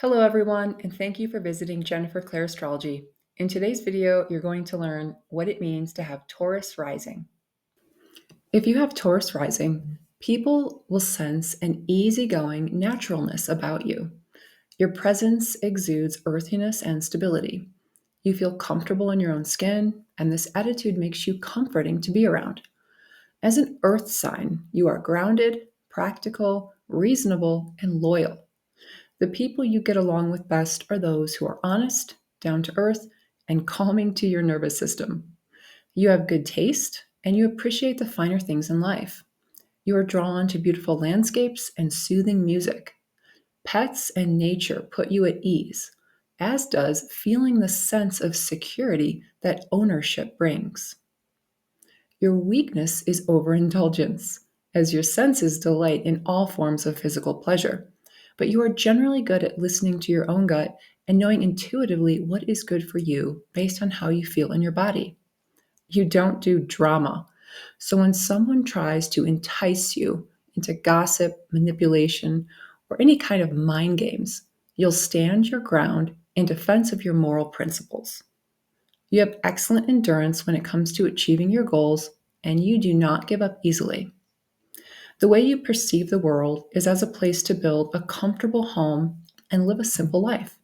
Hello everyone, and thank you for visiting Clair Astrology. In today's video, you're going to learn what it means to have Taurus Rising. If you have Taurus Rising, people will sense an easygoing naturalness about you. Your presence exudes earthiness and stability. You feel comfortable in your own skin, and this attitude makes you comforting to be around. As an earth sign, you are grounded, practical, reasonable, and loyal. The people you get along with best are those who are honest, down to earth, and calming to your nervous system. You have good taste, and you appreciate the finer things in life. You are drawn to beautiful landscapes and soothing music. Pets and nature put you at ease, as does feeling the sense of security that ownership brings. Your weakness is overindulgence, as your senses delight in all forms of physical pleasure. But you are generally good at listening to your own gut and knowing intuitively what is good for you based on how you feel in your body. You don't do drama. So when someone tries to entice you into gossip, manipulation, or any kind of mind games, you'll stand your ground in defense of your moral principles. You have excellent endurance when it comes to achieving your goals, and you do not give up easily. The way you perceive the world is as a place to build a comfortable home and live a simple life.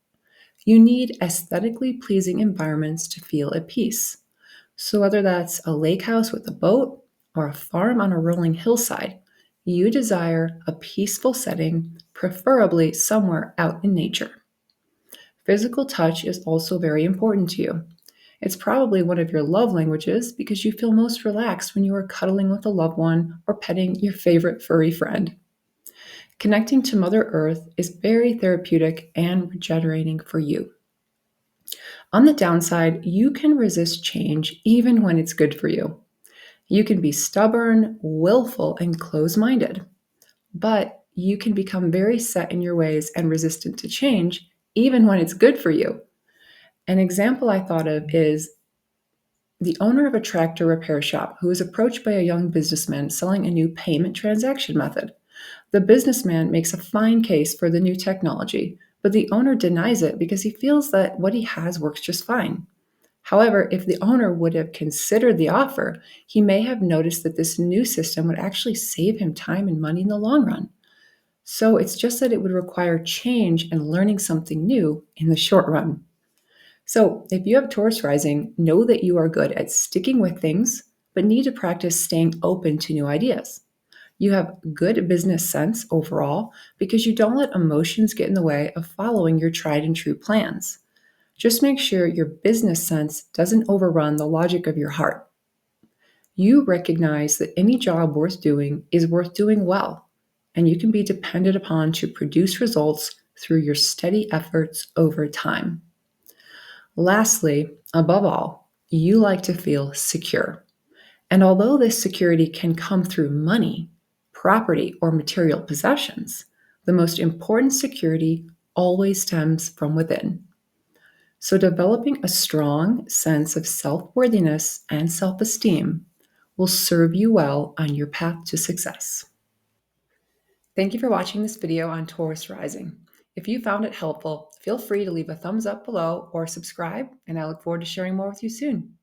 You need aesthetically pleasing environments to feel at peace. So, whether that's a lake house with a boat or a farm on a rolling hillside, you desire a peaceful setting, preferably somewhere out in nature. Physical touch is also very important to you. It's probably one of your love languages because you feel most relaxed when you are cuddling with a loved one or petting your favorite furry friend. Connecting to Mother Earth is very therapeutic and regenerating for you. On the downside, you can resist change even when it's good for you. You can be stubborn, willful, and close minded, but you can become very set in your ways and resistant to change even when it's good for you. An example I thought of is the owner of a tractor repair shop who was approached by a young businessman selling a new payment transaction method. The businessman makes a fine case for the new technology, but the owner denies it because he feels that what he has works just fine. However, if the owner would have considered the offer, he may have noticed that this new system would actually save him time and money in the long run. So it's just that it would require change and learning something new in the short run. So, if you have Taurus rising, know that you are good at sticking with things, but need to practice staying open to new ideas. You have good business sense overall because you don't let emotions get in the way of following your tried and true plans. Just make sure your business sense doesn't overrun the logic of your heart. You recognize that any job worth doing is worth doing well, and you can be depended upon to produce results through your steady efforts over time. Lastly, above all, you like to feel secure. And although this security can come through money, property, or material possessions, the most important security always stems from within. So, developing a strong sense of self worthiness and self esteem will serve you well on your path to success. Thank you for watching this video on Taurus Rising. If you found it helpful, feel free to leave a thumbs up below or subscribe, and I look forward to sharing more with you soon.